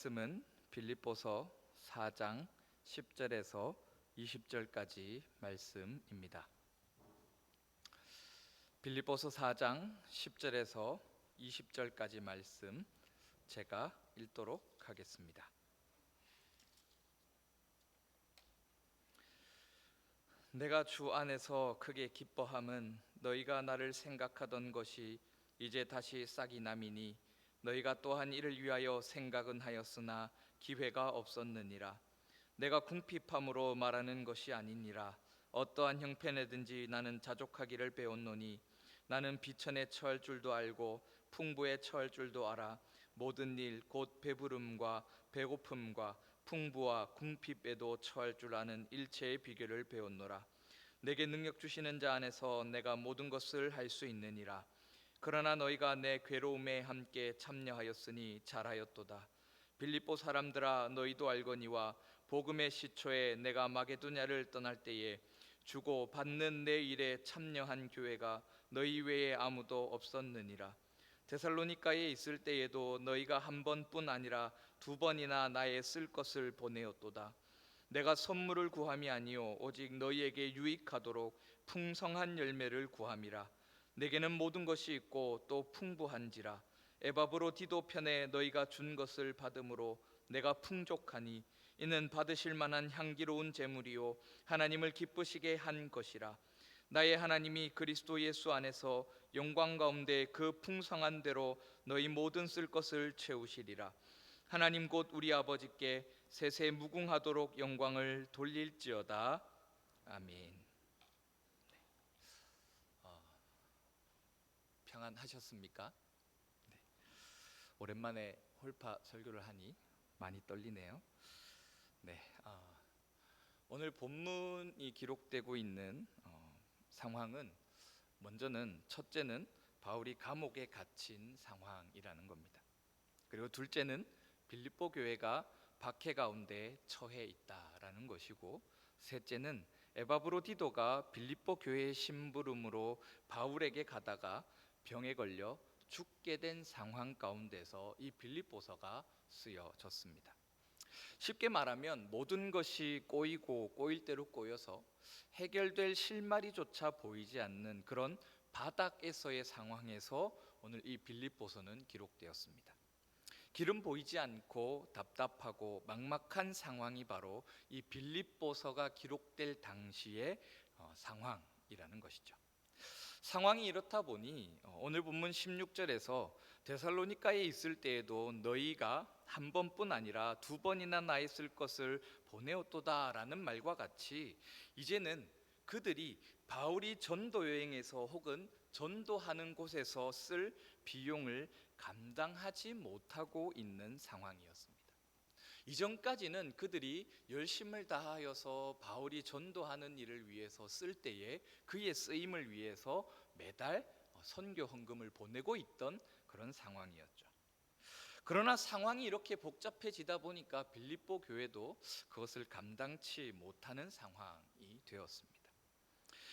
말씀은 빌립보서 4장 10절에서 20절까지 말씀입니다. 빌립보서 4장 10절에서 20절까지 말씀 제가 읽도록 하겠습니다. 내가 주 안에서 크게 기뻐함은 너희가 나를 생각하던 것이 이제 다시 싹이 남이니 너희가 또한 이를 위하여 생각은 하였으나 기회가 없었느니라. 내가 궁핍함으로 말하는 것이 아니니라. 어떠한 형편에든지 나는 자족하기를 배웠노니 나는 비천에 처할 줄도 알고 풍부에 처할 줄도 알아. 모든 일 곧 배부름과 배고픔과 풍부와 궁핍에도 처할 줄 아는 일체의 비결을 배웠노라. 내게 능력 주시는 자 안에서 내가 모든 것을 할 수 있느니라. 그러나 너희가 내 괴로움에 함께 참여하였으니 잘하였도다. 빌립보 사람들아, 너희도 알거니와 복음의 시초에 내가 마게도냐를 떠날 때에 주고 받는 내 일에 참여한 교회가 너희 외에 아무도 없었느니라. 데살로니가에 있을 때에도 너희가 한 번뿐 아니라 두 번이나 나의 쓸 것을 보내었도다. 내가 선물을 구함이 아니요 오직 너희에게 유익하도록 풍성한 열매를 구함이라. 내게는 모든 것이 있고 또 풍부한지라. 에바브로디도 편에 너희가 준 것을 받음으로 내가 풍족하니 이는 받으실 만한 향기로운 제물이요 하나님을 기쁘시게 한 것이라. 나의 하나님이 그리스도 예수 안에서 영광 가운데 그 풍성한 대로 너희 모든 쓸 것을 채우시리라. 하나님 곧 우리 아버지께 세세 무궁하도록 영광을 돌릴지어다. 아멘. 평안하셨습니까? 네. 오랜만에 홀파 설교를 하니 많이 떨리네요. 네, 오늘 본문이 기록되고 있는 상황은 먼저는 첫째는 바울이 감옥에 갇힌 상황이라는 겁니다. 그리고 둘째는 빌립보 교회가 박해 가운데 처해 있다라는 것이고, 셋째는 에바브로디도가 빌립보 교회의 심부름으로 바울에게 가다가 병에 걸려 죽게 된 상황 가운데서 이 빌립보서가 쓰여졌습니다. 쉽게 말하면 모든 것이 꼬이고 꼬일 대로 꼬여서 해결될 실마리조차 보이지 않는 그런 바닥에서의 상황에서 오늘 이 빌립보서는 기록되었습니다. 길은 보이지 않고 답답하고 막막한 상황이 바로 이 빌립보서가 기록될 당시의 상황이라는 것이죠. 상황이 이렇다 보니 오늘 본문 16절에서 데살로니가에 있을 때에도 너희가 한 번뿐 아니라 두 번이나 나의 쓸 것을 보내었도다라는 말과 같이 이제는 그들이 바울이 전도 여행에서 혹은 전도하는 곳에서 쓸 비용을 감당하지 못하고 있는 상황이었습니다. 이전까지는 그들이 열심을 다하여서 바울이 전도하는 일을 위해서 쓸 때에 그의 쓰임을 위해서 매달 선교 헌금을 보내고 있던 그런 상황이었죠. 그러나 상황이 이렇게 복잡해지다 보니까 빌립보 교회도 그것을 감당치 못하는 상황이 되었습니다.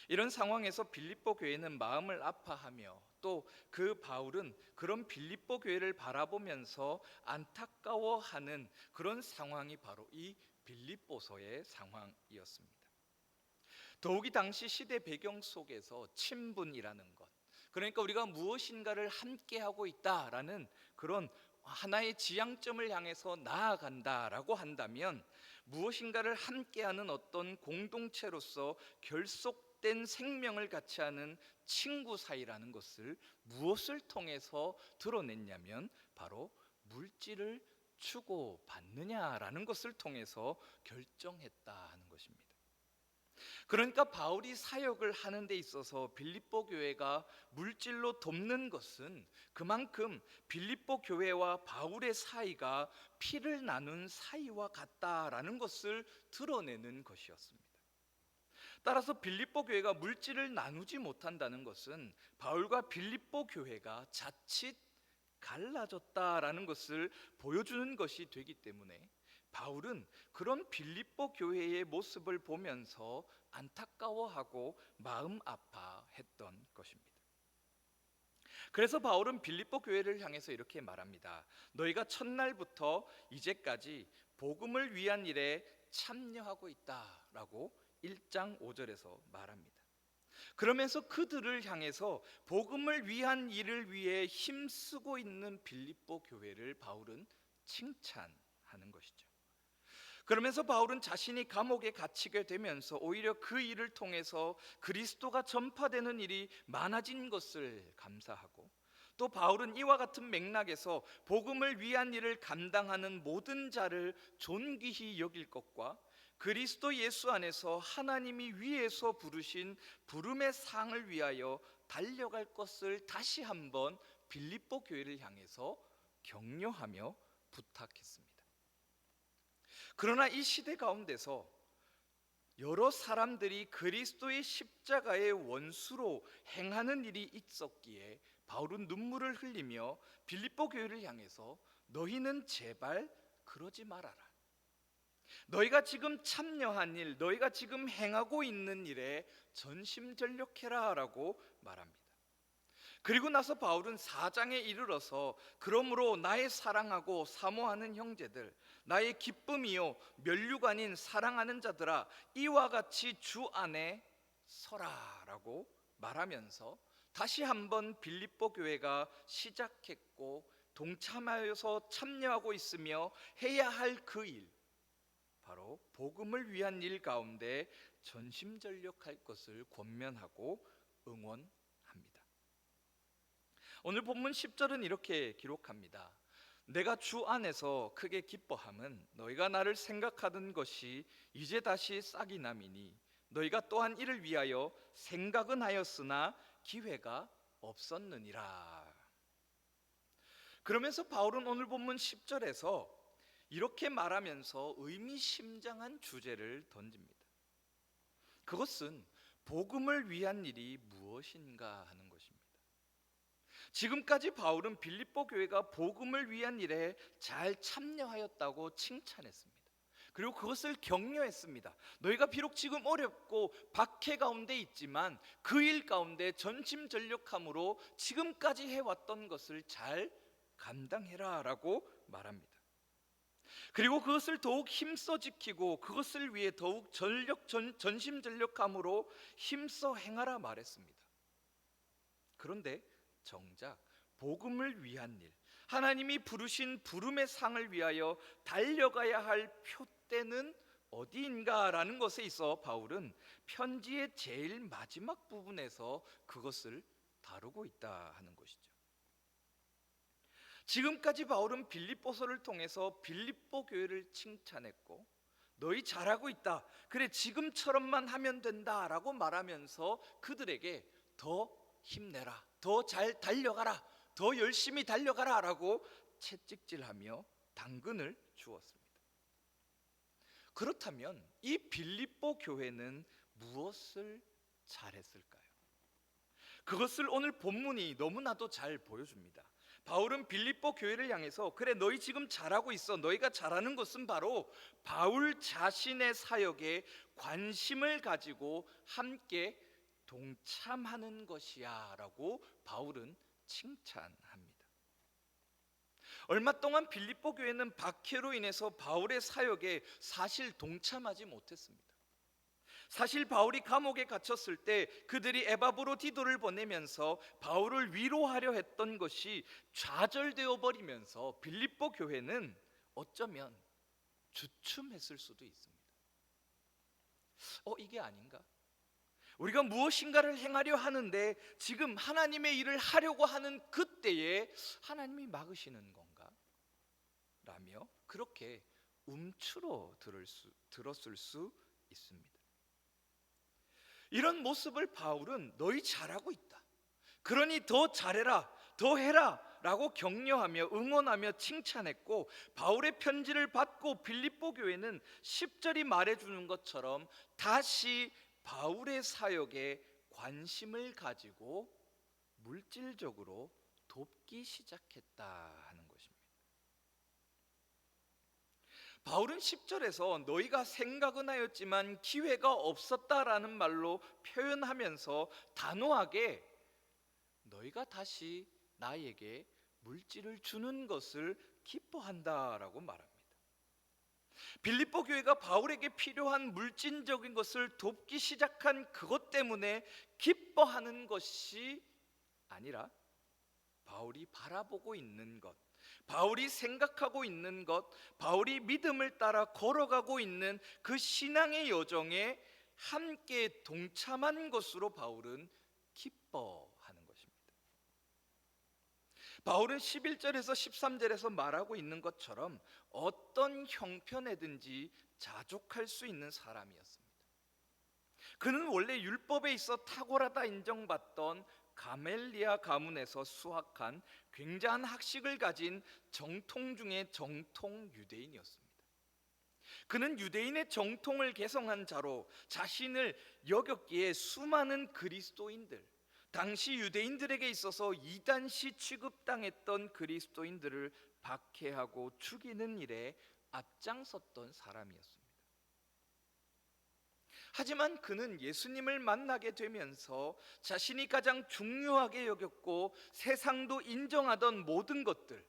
이런 상황에서 빌립보 교회는 마음을 아파하며 또 그 바울은 그런 빌립보 교회를 바라보면서 안타까워하는 그런 상황이 바로 이 빌립보서의 상황이었습니다. 더욱이 당시 시대 배경 속에서 친분이라는 것, 그러니까 우리가 무엇인가를 함께하고 있다라는 그런 하나의 지향점을 향해서 나아간다라고 한다면 무엇인가를 함께하는 어떤 공동체로서 결속된 생명을 같이 하는 친구 사이라는 것을 무엇을 통해서 드러냈냐면 바로 물질을 주고받느냐라는 것을 통해서 결정했다 하는 것입니다. 그러니까 바울이 사역을 하는 데 있어서 빌립보 교회가 물질로 돕는 것은 그만큼 빌립보 교회와 바울의 사이가 피를 나눈 사이와 같다라는 것을 드러내는 것이었습니다. 따라서 빌립보 교회가 물질을 나누지 못한다는 것은 바울과 빌립보 교회가 자칫 갈라졌다라는 것을 보여주는 것이 되기 때문에 바울은 그런 빌립보 교회의 모습을 보면서 안타까워하고 마음 아파했던 것입니다. 그래서 바울은 빌립보 교회를 향해서 이렇게 말합니다. 너희가 첫날부터 이제까지 복음을 위한 일에 참여하고 있다라고 1장 5절에서 말합니다. 그러면서 그들을 향해서 복음을 위한 일을 위해 힘쓰고 있는 빌립보 교회를 바울은 칭찬하는 것이죠. 그러면서 바울은 자신이 감옥에 갇히게 되면서 오히려 그 일을 통해서 그리스도가 전파되는 일이 많아진 것을 감사하고, 또 바울은 이와 같은 맥락에서 복음을 위한 일을 감당하는 모든 자를 존귀히 여길 것과 그리스도 예수 안에서 하나님이 위에서 부르신 부름의 상을 위하여 달려갈 것을 다시 한번 빌립보 교회를 향해서 격려하며 부탁했습니다. 그러나 이 시대 가운데서 여러 사람들이 그리스도의 십자가의 원수로 행하는 일이 있었기에 바울은 눈물을 흘리며 빌립보 교회를 향해서 너희는 제발 그러지 말아라. 너희가 지금 참여한 일, 너희가 지금 행하고 있는 일에 전심전력해라 라고 말합니다. 그리고 나서 바울은 4장에 이르러서 그러므로 나의 사랑하고 사모하는 형제들, 나의 기쁨이요 면류관인 사랑하는 자들아, 이와 같이 주 안에 서라 라고 말하면서 다시 한번 빌립보 교회가 시작했고 동참하여서 참여하고 있으며 해야 할 그 일, 바로 복음을 위한 일 가운데 전심전력할 것을 권면하고 응원합니다. 오늘 본문 10절은 이렇게 기록합니다. 내가 주 안에서 크게 기뻐함은 너희가 나를 생각하던 것이 이제 다시 싹이 남이니 너희가 또한 이를 위하여 생각은 하였으나 기회가 없었느니라. 그러면서 바울은 오늘 본문 10절에서 이렇게 말하면서 의미심장한 주제를 던집니다. 그것은 복음을 위한 일이 무엇인가 하는 것입니다. 지금까지 바울은 빌립보 교회가 복음을 위한 일에 잘 참여하였다고 칭찬했습니다. 그리고 그것을 격려했습니다. 너희가 비록 지금 어렵고 박해 가운데 있지만 그 일 가운데 전심전력함으로 지금까지 해왔던 것을 잘 감당해라 라고 말합니다. 그리고 그것을 더욱 힘써 지키고 그것을 위해 더욱 전심전력함으로 힘써 행하라 말했습니다. 그런데 정작 복음을 위한 일, 하나님이 부르신 부름의 상을 위하여 달려가야 할 표대는 어디인가라는 것에 있어 바울은 편지의 제일 마지막 부분에서 그것을 다루고 있다 하는 것이죠. 지금까지 바울은 빌립보서를 통해서 빌립보 교회를 칭찬했고 너희 잘하고 있다, 그래 지금처럼만 하면 된다 라고 말하면서 그들에게 더 힘내라, 더 잘 달려가라, 더 열심히 달려가라 라고 채찍질하며 당근을 주었습니다. 그렇다면 이 빌립보 교회는 무엇을 잘했을까요? 그것을 오늘 본문이 너무나도 잘 보여줍니다. 바울은 빌립보 교회를 향해서 그래 너희 지금 잘하고 있어, 너희가 잘하는 것은 바로 바울 자신의 사역에 관심을 가지고 함께 동참하는 것이야 라고 바울은 칭찬합니다. 얼마 동안 빌립보 교회는 박해로 인해서 바울의 사역에 사실 동참하지 못했습니다. 사실 바울이 감옥에 갇혔을 때 그들이 에바브로디도를 보내면서 바울을 위로하려 했던 것이 좌절되어 버리면서 빌립보 교회는 어쩌면 주춤했을 수도 있습니다. 이게 아닌가? 우리가 무엇인가를 행하려 하는데 지금 하나님의 일을 하려고 하는 그때에 하나님이 막으시는 건가? 라며 그렇게 들었을 수 있습니다. 이런 모습을 바울은 너희 잘하고 있다, 그러니 더 잘해라, 더 해라 라고 격려하며 응원하며 칭찬했고, 바울의 편지를 받고 빌립보 교회는 10절이 말해주는 것처럼 다시 바울의 사역에 관심을 가지고 물질적으로 돕기 시작했다 하는 것입니다. 바울은 10절에서 너희가 생각은 하였지만 기회가 없었다라는 말로 표현하면서 단호하게 너희가 다시 나에게 물질을 주는 것을 기뻐한다라고 말합니다. 빌립보 교회가 바울에게 필요한 물질적인 것을 돕기 시작한 그것 때문에 기뻐하는 것이 아니라 바울이 바라보고 있는 것, 바울이 생각하고 있는 것, 바울이 믿음을 따라 걸어가고 있는 그 신앙의 여정에 함께 동참한 것으로 바울은 기뻐하는 것입니다. 바울은 11절에서 13절에서 말하고 있는 것처럼 어떤 형편에든지 자족할 수 있는 사람이었습니다. 그는 원래 율법에 있어 탁월하다 인정받던 가멜리아 가문에서 수학한 굉장한 학식을 가진 정통 중의 정통 유대인이었습니다. 그는 유대인의 정통을 개성한 자로 자신을 여겼기에 수많은 그리스도인들, 당시 유대인들에게 있어서 이단시 취급당했던 그리스도인들을 박해하고 죽이는 일에 앞장섰던 사람이었습니다. 하지만 그는 예수님을 만나게 되면서 자신이 가장 중요하게 여겼고 세상도 인정하던 모든 것들,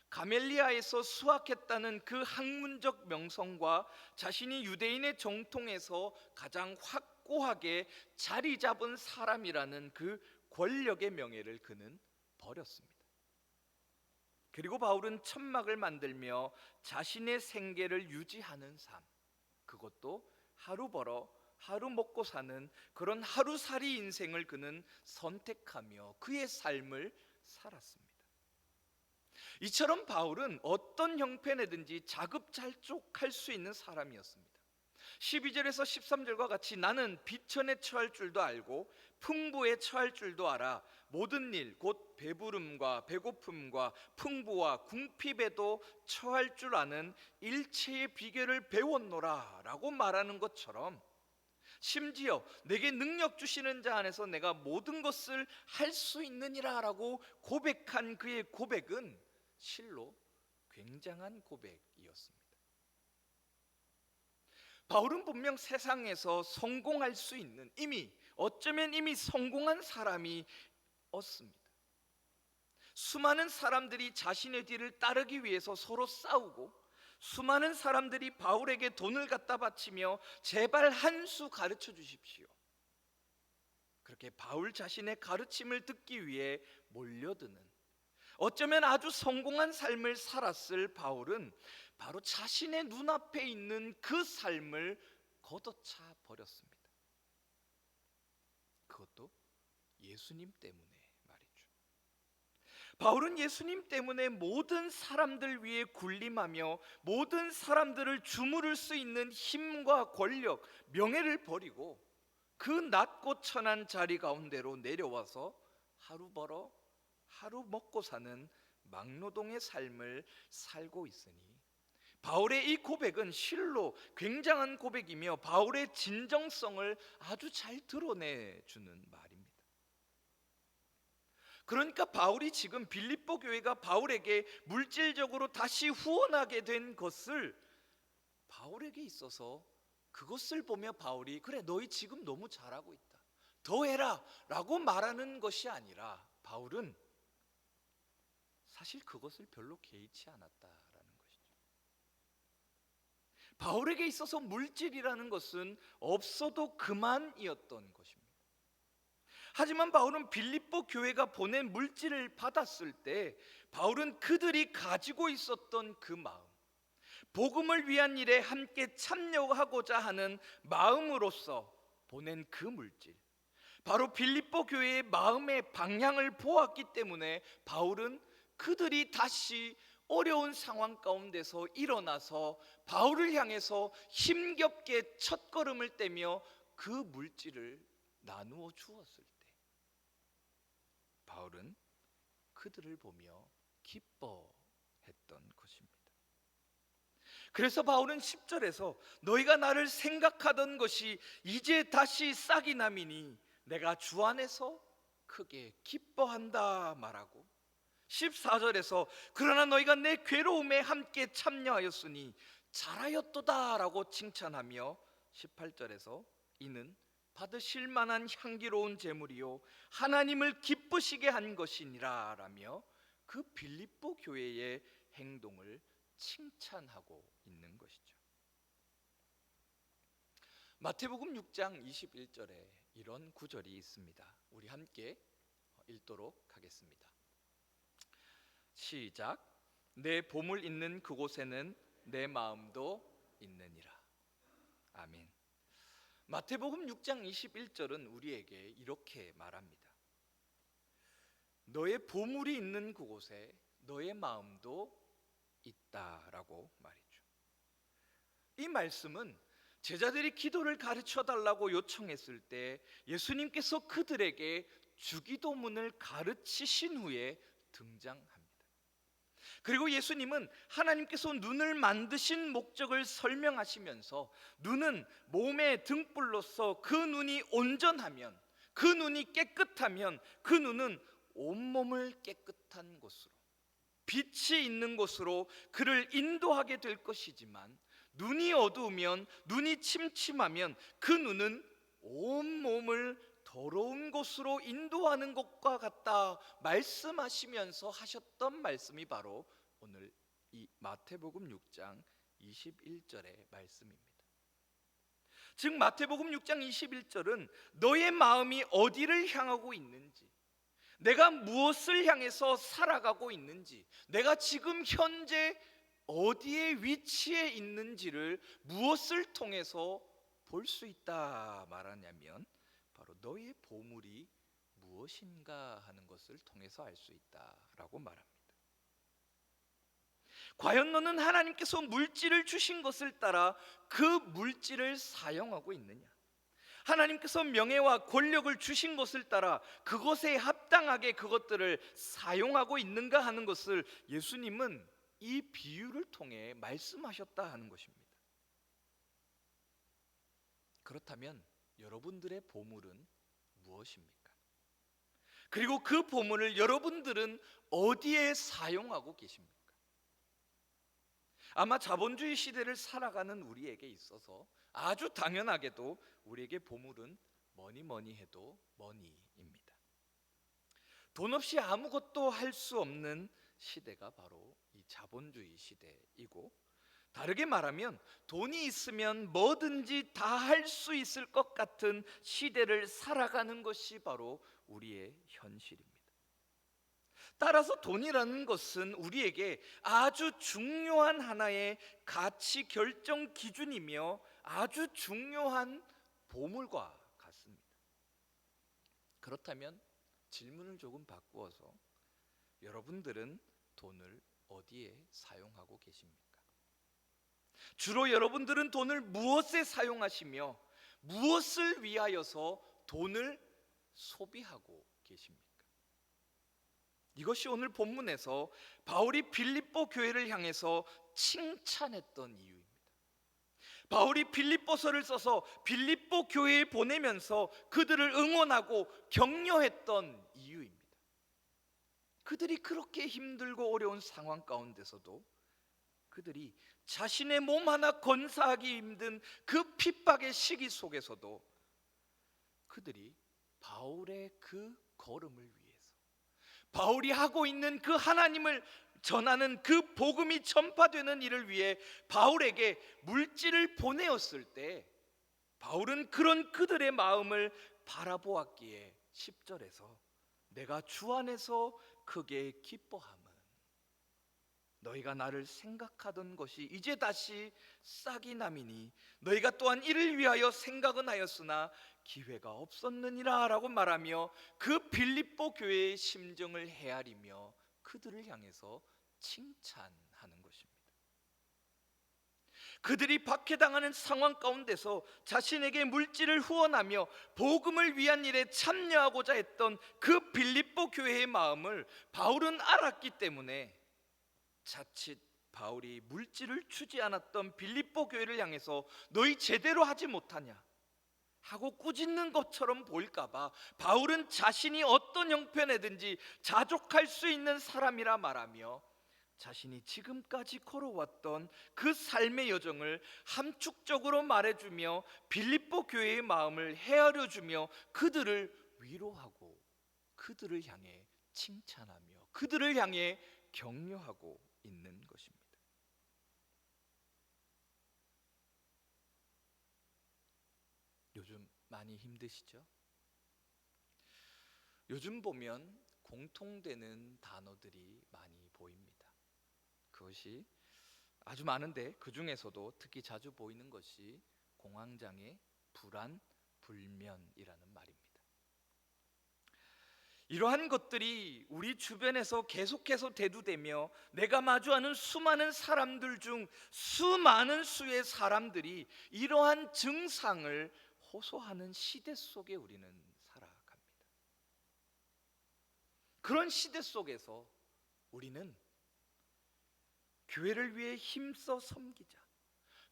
가멜리아에서 수학했다는 그 학문적 명성과 자신이 유대인의 정통에서 가장 확고하게 자리 잡은 사람이라는 그 권력의 명예를 그는 버렸습니다. 그리고 바울은 천막을 만들며 자신의 생계를 유지하는 삶, 그것도 하루 벌어 하루 먹고 사는 그런 하루살이 인생을 그는 선택하며 그의 삶을 살았습니다. 이처럼 바울은 어떤 형편에든지 자급자족할 수 있는 사람이었습니다. 12절에서 13절과 같이 나는 비천에 처할 줄도 알고 풍부에 처할 줄도 알아 모든 일 곧 배부름과 배고픔과 풍부와 궁핍에도 처할 줄 아는 일체의 비결을 배웠노라 라고 말하는 것처럼 심지어 내게 능력 주시는 자 안에서 내가 모든 것을 할 수 있느니라 라고 고백한 그의 고백은 실로 굉장한 고백이었습니다. 바울은 분명 세상에서 성공할 수 있는, 어쩌면 이미 성공한 사람이었습니다. 수많은 사람들이 자신의 뒤를 따르기 위해서 서로 싸우고 수많은 사람들이 바울에게 돈을 갖다 바치며 제발 한 수 가르쳐 주십시오, 그렇게 바울 자신의 가르침을 듣기 위해 몰려드는, 어쩌면 아주 성공한 삶을 살았을 바울은 바로 자신의 눈앞에 있는 그 삶을 걷어차 버렸습니다. 그것도 예수님 때문에 말이죠. 바울은 예수님 때문에 모든 사람들 위해 군림하며 모든 사람들을 주무를 수 있는 힘과 권력, 명예를 버리고 그 낮고 천한 자리 가운데로 내려와서 하루 벌어 하루 먹고 사는 막노동의 삶을 살고 있으니 바울의 이 고백은 실로 굉장한 고백이며 바울의 진정성을 아주 잘 드러내주는 말입니다. 그러니까 바울이 지금 빌립보 교회가 바울에게 물질적으로 다시 후원하게 된 것을 바울에게 있어서 그것을 보며 바울이 그래 너희 지금 너무 잘하고 있다, 더 해라 라고 말하는 것이 아니라 바울은 사실 그것을 별로 개의치 않았다라는 것이죠. 바울에게 있어서 물질이라는 것은 없어도 그만이었던 것입니다. 하지만 바울은 빌립보 교회가 보낸 물질을 받았을 때 바울은 그들이 가지고 있었던 그 마음, 복음을 위한 일에 함께 참여하고자 하는 마음으로서 보낸 그 물질, 바로 빌립보 교회의 마음의 방향을 보았기 때문에 바울은 그들이 다시 어려운 상황 가운데서 일어나서 바울을 향해서 힘겹게 첫걸음을 떼며 그 물질을 나누어 주었을 때 바울은 그들을 보며 기뻐했던 것입니다. 그래서 바울은 10절에서 너희가 나를 생각하던 것이 이제 다시 싹이 남이니 내가 주 안에서 크게 기뻐한다 말하고 14절에서 그러나 너희가 내 괴로움에 함께 참여하였으니 잘하였도다 라고 칭찬하며 18절에서 이는 받으실 만한 향기로운 제물이요 하나님을 기쁘시게 한 것이니라 라며 그 빌립보 교회의 행동을 칭찬하고 있는 것이죠. 마태복음 6장 21절에 이런 구절이 있습니다. 우리 함께 읽도록 하겠습니다. 시작. 내 보물 있는 그곳에는 내 마음도 있느니라. 아멘. 마태복음 6장 21절은 우리에게 이렇게 말합니다. 너의 보물이 있는 그곳에 너의 마음도 있다라고 말이죠. 이 말씀은 제자들이 기도를 가르쳐 달라고 요청했을 때 예수님께서 그들에게 주기도문을 가르치신 후에 등장합니다. 그리고 예수님은 하나님께서 눈을 만드신 목적을 설명하시면서 눈은 몸의 등불로서 그 눈이 온전하면, 그 눈이 깨끗하면 그 눈은 온몸을 깨끗한 곳으로, 빛이 있는 곳으로 그를 인도하게 될 것이지만 눈이 어두우면, 눈이 침침하면 그 눈은 온몸을 더러운 곳으로 인도하는 것과 같다 말씀하시면서 하셨던 말씀이 바로 오늘 이 마태복음 6장 21절의 말씀입니다. 즉 마태복음 6장 21절은 너의 마음이 어디를 향하고 있는지, 내가 무엇을 향해서 살아가고 있는지, 내가 지금 현재 어디에 위치해 있는지를 무엇을 통해서 볼 수 있다 말하냐면 바로 너의 보물이 무엇인가 하는 것을 통해서 알 수 있다라고 말합니다. 과연 너는 하나님께서 물질을 주신 것을 따라 그 물질을 사용하고 있느냐? 하나님께서 명예와 권력을 주신 것을 따라 그것에 합당하게 그것들을 사용하고 있는가 하는 것을 예수님은 이 비유를 통해 말씀하셨다 하는 것입니다. 그렇다면 여러분들의 보물은 무엇입니까? 그리고 그 보물을 여러분들은 어디에 사용하고 계십니까? 아마 자본주의 시대를 살아가는 우리에게 있어서 아주 당연하게도 우리에게 보물은 뭐니 해도 머니입니다. 돈 없이 아무것도 할 수 없는 시대가 바로 이 자본주의 시대이고, 다르게 말하면 돈이 있으면 뭐든지 다 할 수 있을 것 같은 시대를 살아가는 것이 바로 우리의 현실입니다. 따라서 돈이라는 것은 우리에게 아주 중요한 하나의 가치 결정 기준이며 아주 중요한 보물과 같습니다. 그렇다면 질문을 조금 바꾸어서 여러분들은 돈을 어디에 사용하고 계십니까? 주로 여러분들은 돈을 무엇에 사용하시며 무엇을 위하여서 돈을 소비하고 계십니까? 이것이 오늘 본문에서 바울이 빌립보 교회를 향해서 칭찬했던 이유입니다. 바울이 빌립보서를 써서 빌립보 교회에 보내면서 그들을 응원하고 격려했던 이유입니다. 그들이 그렇게 힘들고 어려운 상황 가운데서도 그들이 자신의 몸 하나 건사하기 힘든 그 핍박의 시기 속에서도 그들이 바울의 그 걸음을 위해서, 바울이 하고 있는 그 하나님을 전하는 그 복음이 전파되는 일을 위해 바울에게 물질을 보내었을 때 바울은 그런 그들의 마음을 바라보았기에 10절에서 내가 주 안에서 크게 기뻐함은 너희가 나를 생각하던 것이 이제 다시 싹이 남이니 너희가 또한 이를 위하여 생각은 하였으나 기회가 없었느니라 라고 말하며 그 빌립보 교회의 심정을 헤아리며 그들을 향해서 칭찬하는 것입니다. 그들이 박해당하는 상황 가운데서 자신에게 물질을 후원하며 복음을 위한 일에 참여하고자 했던 그 빌립보 교회의 마음을 바울은 알았기 때문에 자칫 바울이 물질을 주지 않았던 빌립보 교회를 향해서 너희 제대로 하지 못하냐 하고 꾸짖는 것처럼 보일까봐 바울은 자신이 어떤 형편에든지 자족할 수 있는 사람이라 말하며 자신이 지금까지 걸어왔던 그 삶의 여정을 함축적으로 말해주며 빌립보 교회의 마음을 헤아려주며 그들을 위로하고 그들을 향해 칭찬하며 그들을 향해 격려하고 있는 것입니다. 요즘 많이 힘드시죠? 요즘 보면 공통되는 단어들이 많이 보입니다. 그것이 아주 많은데 그 중에서도 특히 자주 보이는 것이 공황장애, 불안, 불면이라는 말입니다. 이러한 것들이 우리 주변에서 계속해서 대두되며 내가 마주하는 수많은 사람들 중 수많은 수의 사람들이 이러한 증상을 호소하는 시대 속에 우리는 살아갑니다. 그런 시대 속에서 우리는 교회를 위해 힘써 섬기자,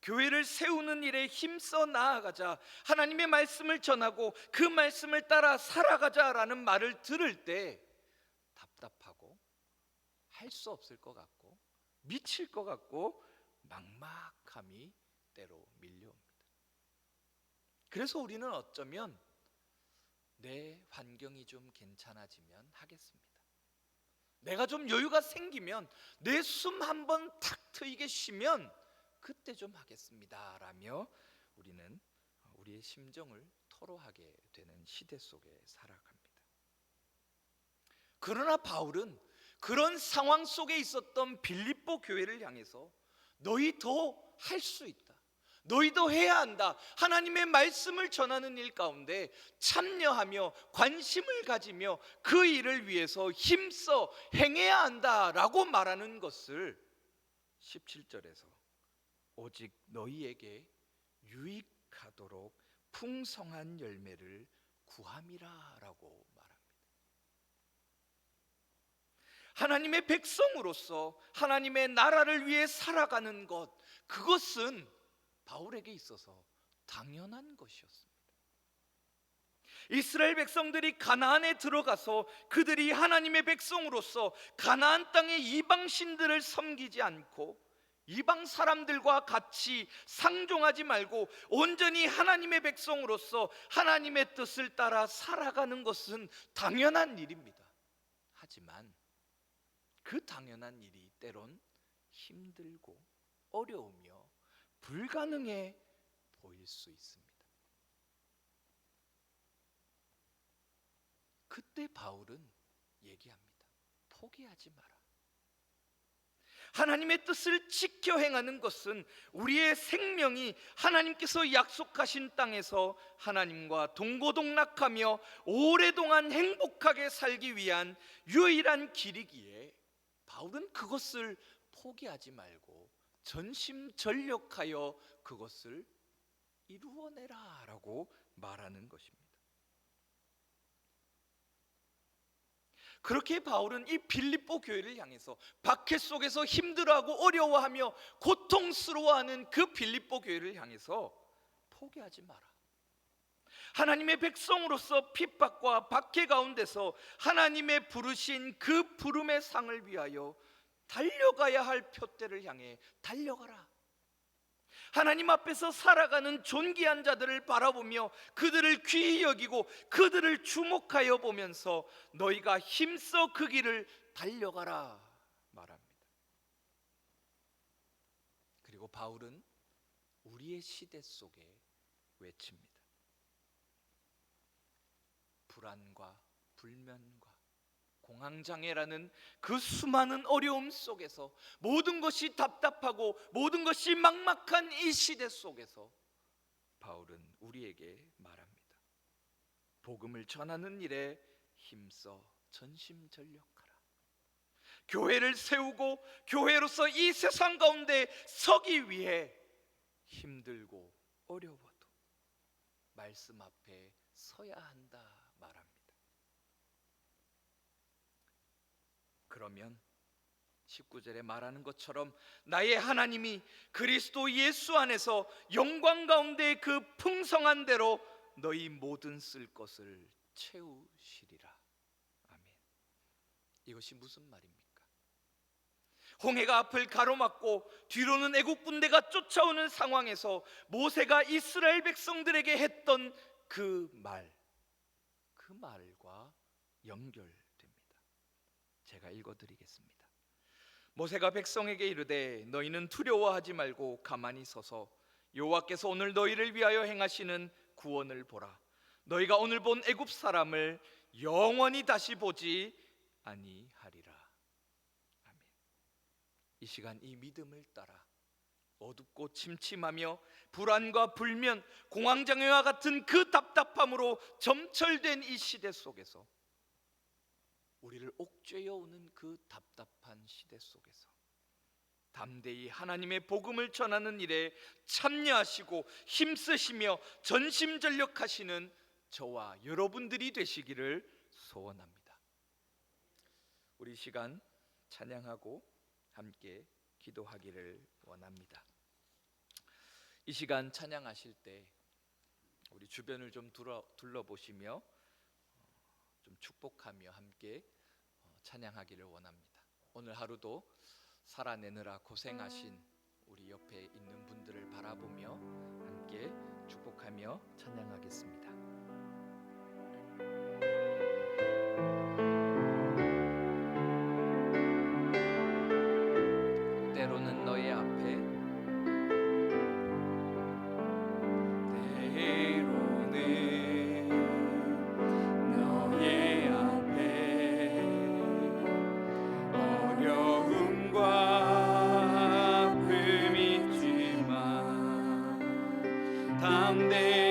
교회를 세우는 일에 힘써 나아가자, 하나님의 말씀을 전하고 그 말씀을 따라 살아가자라는 말을 들을 때 답답하고 할 수 없을 것 같고 미칠 것 같고 막막함이 때로 밀려옵니다. 그래서 우리는 어쩌면 내 환경이 좀 괜찮아지면 하겠습니다, 내가 좀 여유가 생기면, 내 숨 한 번 탁 트이게 쉬면 그때 좀 하겠습니다 라며 우리는 우리의 심정을 토로하게 되는 시대 속에 살아갑니다. 그러나 바울은 그런 상황 속에 있었던 빌립보 교회를 향해서 너희 더 할 수 있다, 너희도 해야 한다, 하나님의 말씀을 전하는 일 가운데 참여하며 관심을 가지며 그 일을 위해서 힘써 행해야 한다라고 말하는 것을 17절에서 오직 너희에게 유익하도록 풍성한 열매를 구함이라 라고 말합니다. 하나님의 백성으로서 하나님의 나라를 위해 살아가는 것, 그것은 바울에게 있어서 당연한 것이었습니다. 이스라엘 백성들이 가나안에 들어가서 그들이 하나님의 백성으로서 가나안 땅의 이방 신들을 섬기지 않고 이방 사람들과 같이 상종하지 말고 온전히 하나님의 백성으로서 하나님의 뜻을 따라 살아가는 것은 당연한 일입니다. 하지만 그 당연한 일이 때론 힘들고 어려우며 불가능해 보일 수 있습니다. 그때 바울은 얘기합니다. 포기하지 마라. 하나님의 뜻을 지켜 행하는 것은 우리의 생명이 하나님께서 약속하신 땅에서 하나님과 동고동락하며 오랫동안 행복하게 살기 위한 유일한 길이기에 바울은 그것을 포기하지 말고 전심전력하여 그것을 이루어내라 라고 말하는 것입니다. 그렇게 바울은 이 빌립보 교회를 향해서 박해 속에서 힘들어하고 어려워하며 고통스러워하는 그 빌립보 교회를 향해서 포기하지 마라, 하나님의 백성으로서 핍박과 박해 가운데서 하나님의 부르신 그 부름의 상을 위하여 달려가야 할 표대를 향해 달려가라, 하나님 앞에서 살아가는 존귀한 자들을 바라보며 그들을 귀히 여기고 그들을 주목하여 보면서 너희가 힘써 그 길을 달려가라 말합니다. 그리고 바울은 우리의 시대 속에 외칩니다. 불안과 불면과 공황장애라는 그 수많은 어려움 속에서 모든 것이 답답하고 모든 것이 막막한 이 시대 속에서 바울은 우리에게 말합니다. 복음을 전하는 일에 힘써 전심전력하라. 교회를 세우고 교회로서 이 세상 가운데 서기 위해 힘들고 어려워도 말씀 앞에 서야 한다 말합니다. 그러면 19절에 말하는 것처럼 나의 하나님이 그리스도 예수 안에서 영광 가운데 그 풍성한 대로 너희 모든 쓸 것을 채우시리라. 아멘. 이것이 무슨 말입니까? 홍해가 앞을 가로막고 뒤로는 애국 군대가 쫓아오는 상황에서 모세가 이스라엘 백성들에게 했던 그 말과 연결됩니다. 제가 읽어드리겠습니다. 모세가 백성에게 이르되 너희는 두려워하지 말고 가만히 서서 여호와께서 오늘 너희를 위하여 행하시는 구원을 보라. 너희가 오늘 본 애굽 사람을 영원히 다시 보지 아니하리라. 아멘. 이 시간 이 믿음을 따라 어둡고 침침하며 불안과 불면, 공황장애와 같은 그 답답함으로 점철된 이 시대 속에서, 우리를 옥죄어 오는 그 답답한 시대 속에서 담대히 하나님의 복음을 전하는 일에 참여하시고 힘쓰시며 전심전력하시는 저와 여러분들이 되시기를 소원합니다. 우리 시간 찬양하고 함께 기도하기를 원합니다. 이 시간 찬양하실 때 우리 주변을 좀 둘러보시며 좀 축복하며 함께 찬양하기를 원합니다. 오늘 하루도 살아내느라 고생하신 우리 옆에 있는 분들을 바라보며 함께 축복하며 찬양하겠습니다. 때로는 너의 앞에, 때로는 너의 앞에 어려움과 아픔이 있지만 담대히